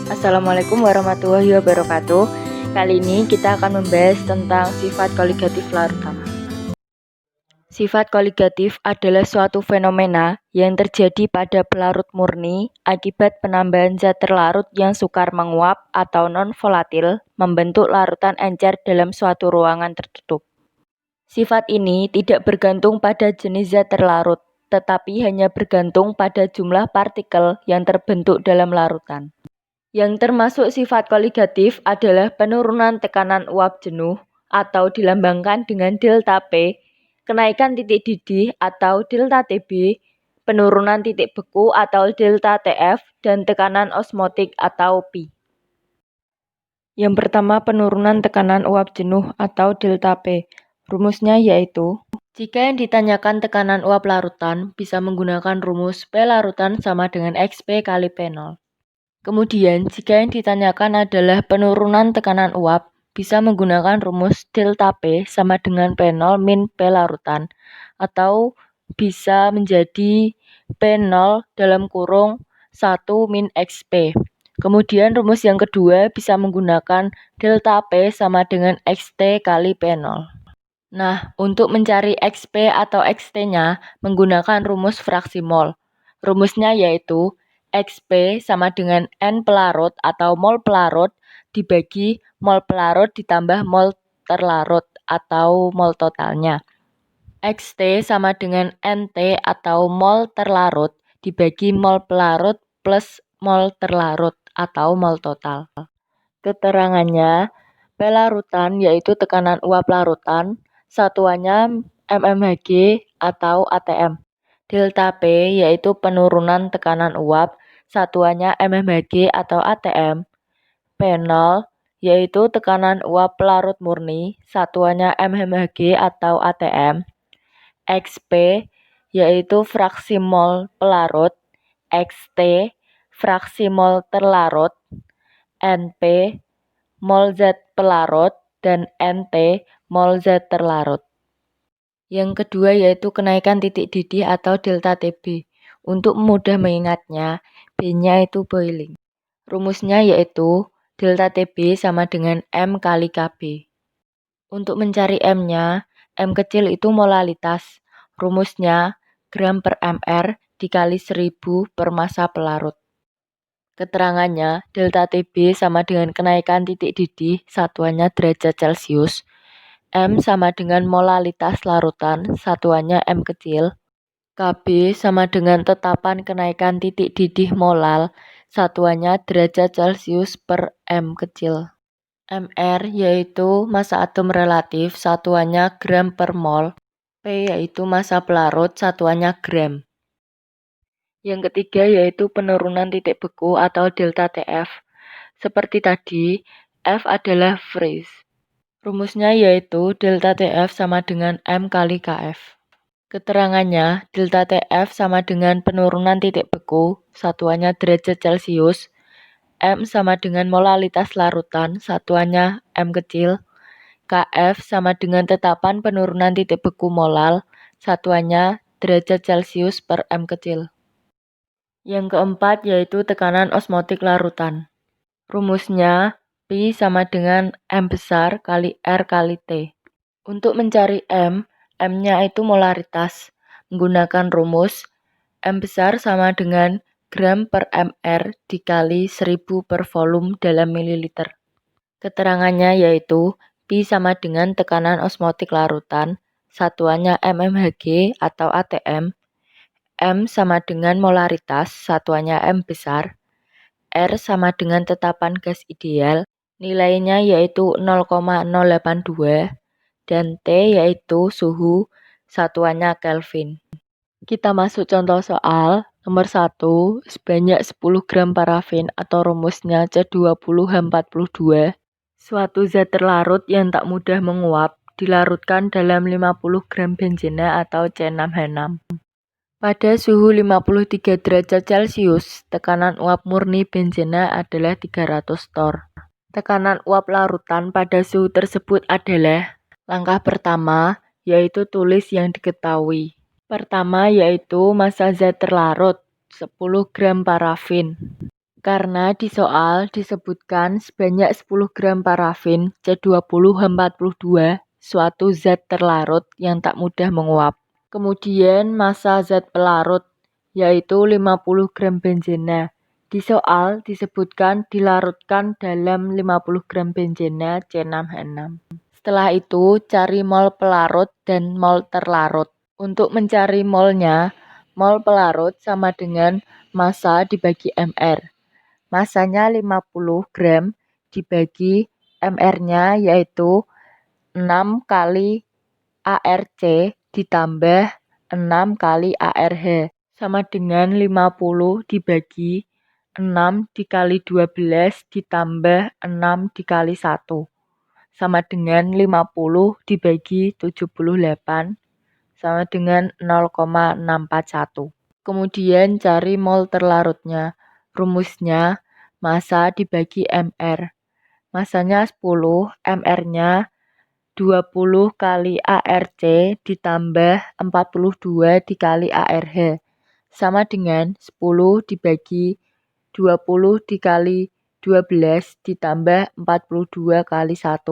Assalamualaikum warahmatullahi wabarakatuh. Kali ini kita akan membahas tentang sifat koligatif larutan. Sifat koligatif adalah suatu fenomena yang terjadi pada pelarut murni akibat penambahan zat terlarut yang sukar menguap atau non-volatil membentuk larutan encer dalam suatu ruangan tertutup. Sifat ini tidak bergantung pada jenis zat terlarut, tetapi hanya bergantung pada jumlah partikel yang terbentuk dalam larutan. Yang termasuk sifat koligatif adalah penurunan tekanan uap jenuh atau dilambangkan dengan delta P, kenaikan titik didih atau delta Tb, penurunan titik beku atau delta Tf, dan tekanan osmotik atau Pi. Yang pertama, penurunan tekanan uap jenuh atau delta P. Rumusnya yaitu, jika yang ditanyakan tekanan uap larutan, bisa menggunakan rumus P larutan sama dengan XP kali P0. Kemudian, jika yang ditanyakan adalah penurunan tekanan uap, bisa menggunakan rumus delta P sama dengan P0 min P larutan, atau bisa menjadi P0 dalam kurung 1 min XP. Kemudian rumus yang kedua bisa menggunakan delta P sama dengan XT kali P0. Nah, untuk mencari XP atau XT-nya menggunakan rumus fraksi mol. Rumusnya yaitu XP sama dengan N pelarut atau mol pelarut dibagi mol pelarut ditambah mol terlarut atau mol totalnya. XT sama dengan NT atau mol terlarut dibagi mol pelarut plus mol terlarut atau mol total. Keterangannya, pelarutan yaitu tekanan uap larutan, satuannya mmHg atau atm. Delta P yaitu penurunan tekanan uap, satuannya mmHg atau atm. P0 yaitu tekanan uap pelarut murni, satuannya mmHg atau atm. XP yaitu fraksi mol pelarut, XT fraksi mol terlarut, NP mol zat pelarut, dan NT mol zat terlarut. Yang kedua yaitu kenaikan titik didih atau delta Tb. Untuk mudah mengingatnya, B-nya itu boiling. Rumusnya yaitu delta Tb sama dengan M kali Kb. Untuk mencari M-nya, M kecil itu molalitas. Rumusnya gram per mr dikali 1000 per massa pelarut. Keterangannya, delta Tb sama dengan kenaikan titik didih, satuannya derajat Celcius. M sama dengan molalitas larutan, satuannya M kecil. Kb sama dengan tetapan kenaikan titik didih molal, satuannya derajat Celcius per M kecil. Mr yaitu massa atom relatif, satuannya gram per mol. P yaitu massa pelarut, satuannya gram. Yang ketiga yaitu penurunan titik beku atau delta Tf. Seperti tadi, F adalah freeze. Rumusnya yaitu delta Tf sama dengan M kali Kf. Keterangannya, delta Tf sama dengan penurunan titik beku, satuannya derajat Celcius. M sama dengan molalitas larutan, satuannya M kecil. Kf sama dengan tetapan penurunan titik beku molal, satuannya derajat Celcius per M kecil. Yang keempat yaitu tekanan osmotik larutan. Rumusnya Pi sama dengan M besar kali R kali T. Untuk mencari M, M-nya itu molaritas. Menggunakan rumus M besar sama dengan gram per mr dikali 1000 per volume dalam mililiter. Keterangannya yaitu Pi sama dengan tekanan osmotik larutan, satuannya mmHg atau atm. M sama dengan molaritas, satuannya M besar. R sama dengan tetapan gas ideal, nilainya yaitu 0,082, dan T yaitu suhu, satuannya Kelvin. Kita masuk contoh soal. Nomor 1, sebanyak 10 gram parafin atau rumusnya C20H42. Suatu zat terlarut yang tak mudah menguap dilarutkan dalam 50 gram benzena atau C6H6. Pada suhu 53 derajat Celcius, tekanan uap murni benzena adalah 300 torr. Tekanan uap larutan pada suhu tersebut adalah langkah pertama, yaitu tulis yang diketahui. Pertama yaitu massa zat terlarut, 10 gram parafin. Karena di soal disebutkan sebanyak 10 gram parafin C20H42 suatu zat terlarut yang tak mudah menguap. Kemudian massa zat pelarut yaitu 50 gram benzena. Di soal disebutkan dilarutkan dalam 50 gram benzena C6H6. Setelah itu cari mol pelarut dan mol terlarut. Untuk mencari molnya, mol pelarut sama dengan massa dibagi mR. Massanya 50 gram dibagi mR-nya yaitu 6 kali ARC ditambah 6 kali ARH sama dengan 50 dibagi 6 dikali 12 ditambah 6 dikali 1 sama dengan 50 dibagi 78 sama dengan 0,641. Kemudian cari mol terlarutnya. Rumusnya massa dibagi mR. Massanya 10, mR-nya 20 kali ARC ditambah 42 dikali ARH sama dengan 10 dibagi 20 dikali 12 ditambah 42 kali 1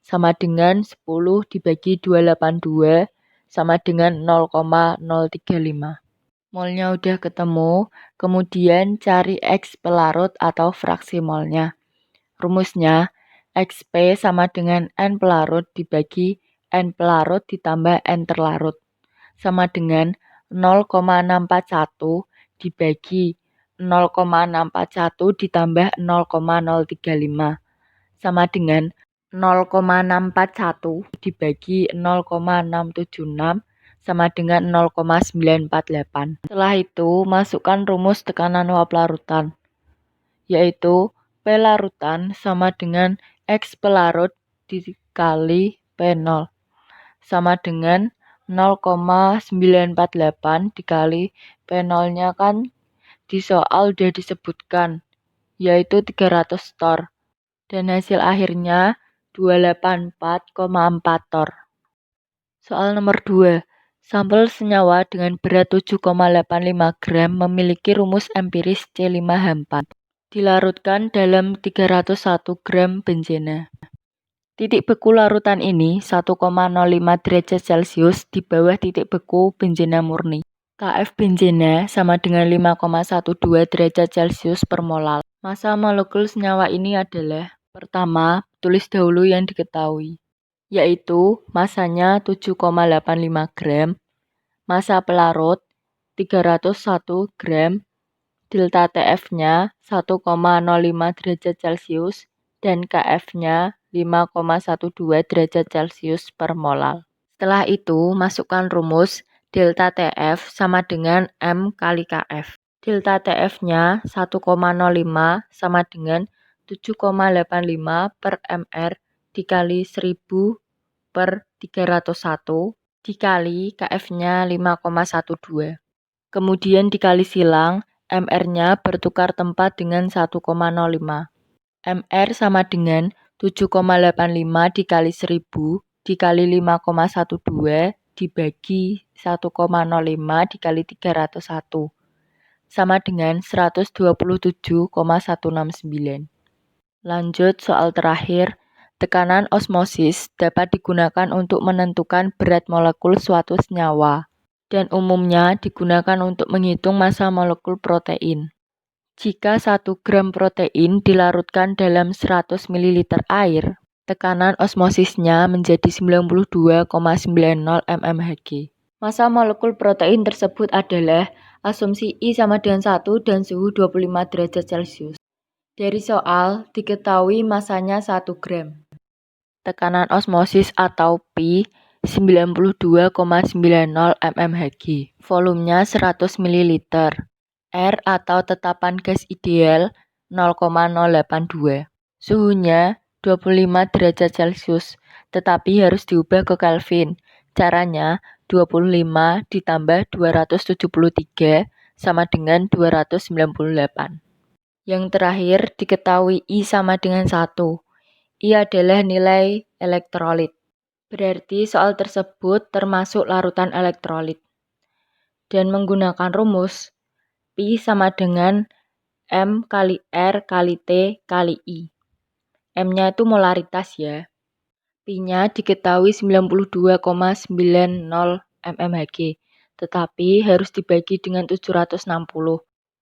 sama dengan 10 dibagi 282 sama dengan 0,035. Molnya udah ketemu, kemudian cari X pelarut atau fraksi molnya. Rumusnya, XP sama dengan N pelarut dibagi N pelarut ditambah N terlarut. Sama dengan 0,641 dibagi 0,641 ditambah 0,035. Sama dengan 0,641 dibagi 0,676 sama dengan 0,948. Setelah itu, masukkan rumus tekanan uap larutan, yaitu P larutan sama dengan X pelarut dikali P0 sama dengan 0,948 dikali P0-nya kan di soal udah disebutkan, yaitu 300 torr. Dan hasil akhirnya 284,4 torr. Soal nomor 2. Sampel senyawa dengan berat 7,85 gram memiliki rumus empiris C5H4. Dilarutkan dalam 301 gram benzena. Titik beku larutan ini 1,05 derajat Celcius di bawah titik beku benzena murni. Kf benzena sama dengan 5,12 derajat Celcius per molal. Massa molekul senyawa ini adalah: pertama, tulis dahulu yang diketahui, yaitu massanya 7,85 gram, massa pelarut 301 gram, delta TF-nya 1,05 derajat Celcius, dan Kf-nya 5,12 derajat Celcius per molal. Setelah itu, masukkan rumus delta TF sama dengan M kali Kf. Delta TF-nya 1,05 sama dengan 7,85 per mR dikali 1000 per 301 dikali Kf-nya 5,12. Kemudian dikali silang, mR-nya bertukar tempat dengan 1,05. mR sama dengan 7,85 dikali 1000 dikali 5,12 dibagi 1,05 dikali 301 sama dengan 127,169. Lanjut soal terakhir. Tekanan osmosis dapat digunakan untuk menentukan berat molekul suatu senyawa dan umumnya digunakan untuk menghitung massa molekul protein. Jika 1 gram protein dilarutkan dalam 100 ml air, tekanan osmosisnya menjadi 92,90 mmHg. Massa molekul protein tersebut adalah asumsi I sama dengan 1 dan suhu 25 derajat Celcius. Dari soal, diketahui massanya 1 gram. Tekanan osmosis atau Pi 92,90 mmHg. Volumenya 100 ml. R atau tetapan gas ideal 0,082. Suhunya 25 derajat Celcius, tetapi harus diubah ke Kelvin. Caranya 25 ditambah 273 sama dengan 298. Yang terakhir diketahui I sama dengan 1. I adalah nilai elektrolit. Berarti soal tersebut termasuk larutan elektrolit. Dan menggunakan rumus Pi sama dengan M kali R kali T kali I. M-nya itu molaritas ya. Pi-nya diketahui 92,90 mmHg, tetapi harus dibagi dengan 760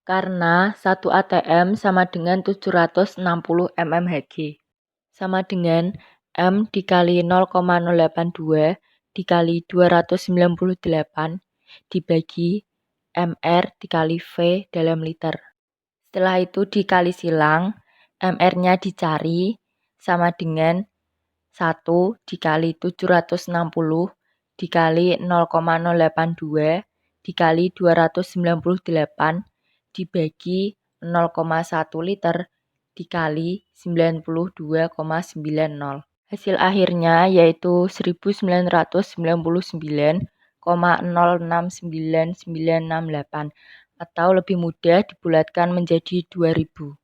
karena 1 atm sama dengan 760 mmHg. Sama dengan M dikali 0,082 dikali 298 dibagi mR dikali V dalam liter. Setelah itu dikali silang, mR-nya dicari sama dengan 1 dikali 760 dikali 0,082 dikali 298 dibagi 0,1 liter dikali 92,90. Hasil akhirnya yaitu 1999,069968 atau lebih mudah dibulatkan menjadi 2000.